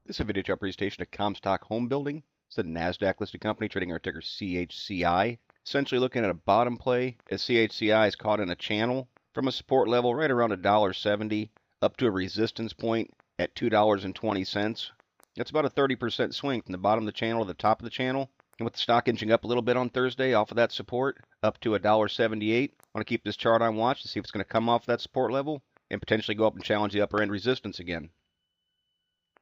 This is a video chart presentation of Comstock Homebuilding. It's a NASDAQ listed company trading our ticker CHCI. Essentially looking at a bottom play as CHCI is caught in a channel from a support level right around $1.70 up to a resistance point at $2.20. That's about a 30% swing from the bottom of the channel to the top of the channel. And with the stock inching up a little bit on Thursday off of that support up to $1.78, I want to keep this chart on watch to see if it's going to come off that support level and potentially go up and challenge the upper end resistance again.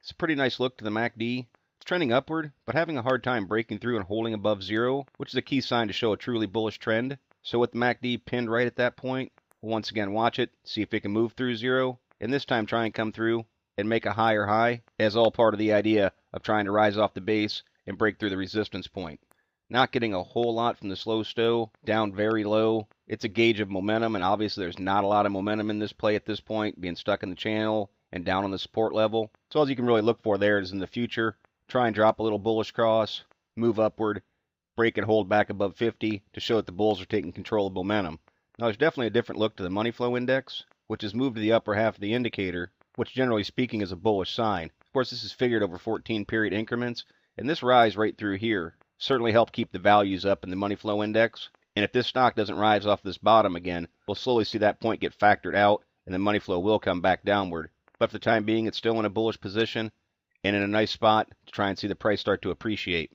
It's a pretty nice look to the MACD. It's trending upward, but having a hard time breaking through and holding above zero, which is a key sign to show a truly bullish trend. So with the MACD pinned right at that point, we'll once again watch it, see if it can move through zero, and this time try and come through and make a higher high, as all part of the idea of trying to rise off the base and break through the resistance point. Not getting a whole lot from the slow stow, down very low. It's a gauge of momentum, and obviously there's not a lot of momentum in this play at this point, being stuck in the channel and down on the support level. So all you can really look for there is in the future, try and drop a little bullish cross, move upward, break and hold back above 50 to show that the bulls are taking control of momentum. Now there's definitely a different look to the money flow index, which has moved to the upper half of the indicator, which generally speaking is a bullish sign. Of course, this is figured over 14 period increments, and this rise right through here certainly helped keep the values up in the money flow index. And if this stock doesn't rise off this bottom again, we'll slowly see that point get factored out, and the money flow will come back downward. But for the time being, it's still in a bullish position and in a nice spot to try and see the price start to appreciate.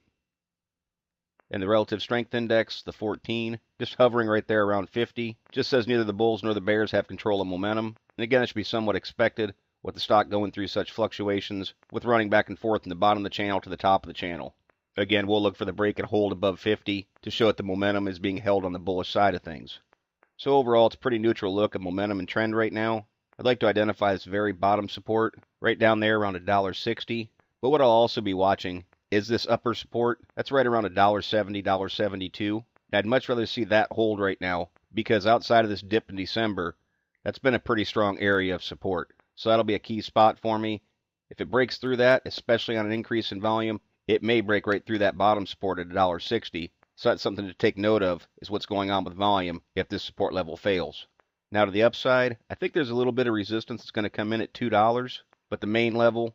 And the relative strength index, the 14, just hovering right there around 50, just says neither the bulls nor the bears have control of momentum. And again, it should be somewhat expected with the stock going through such fluctuations, with running back and forth from the bottom of the channel to the top of the channel. Again, we'll look for the break and hold above 50 to show that the momentum is being held on the bullish side of things. So overall, it's a pretty neutral look at momentum and trend right now. I'd like to identify this very bottom support right down there around $1.60. But what I'll also be watching is this upper support. That's right around $1.70, $1.72. I'd much rather see that hold right now because outside of this dip in December, that's been a pretty strong area of support. So that'll be a key spot for me. If it breaks through that, especially on an increase in volume, it may break right through that bottom support at $1.60. So that's something to take note of, is what's going on with volume if this support level fails. Now to the upside, I think there's a little bit of resistance that's going to come in at $2, but the main level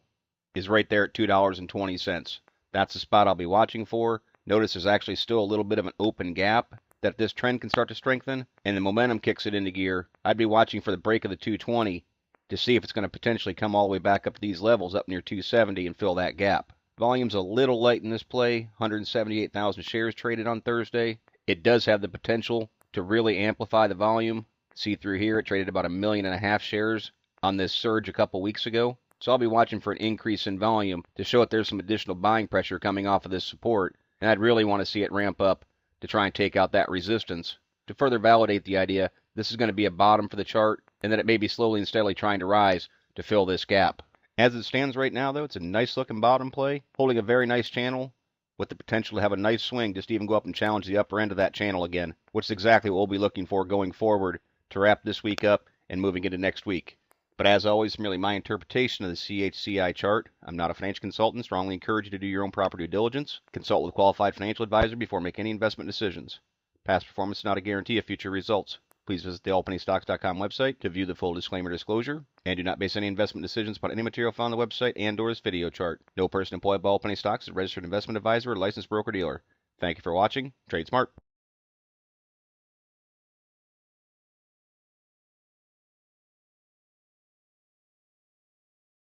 is right there at $2.20. That's the spot I'll be watching for. Notice there's actually still a little bit of an open gap that this trend can start to strengthen, and the momentum kicks it into gear. I'd be watching for the break of the 220 to see if it's going to potentially come all the way back up to these levels up near 270 and fill that gap. Volume's a little light in this play, 178,000 shares traded on Thursday. It does have the potential to really amplify the volume. See through here, it traded about 1.5 million shares on this surge a couple weeks ago. So I'll be watching for an increase in volume to show that there's some additional buying pressure coming off of this support. And I'd really want to see it ramp up to try and take out that resistance to further validate the idea this is going to be a bottom for the chart and that it may be slowly and steadily trying to rise to fill this gap. As it stands right now, though, it's a nice looking bottom play, holding a very nice channel with the potential to have a nice swing just to even go up and challenge the upper end of that channel again, which is exactly what we'll be looking for going forward to wrap this week up and moving into next week. But as always, merely my interpretation of the CHCI chart. I'm not a financial consultant. Strongly encourage you to do your own proper due diligence. Consult with a qualified financial advisor before making any investment decisions. Past performance is not a guarantee of future results. Please visit the allpennystocks.com website to view the full disclaimer disclosure, and do not base any investment decisions upon any material found on the website and/or this video chart. No person employed by All Penny Stocks is a registered investment advisor or licensed broker-dealer. Thank you for watching. Trade smart.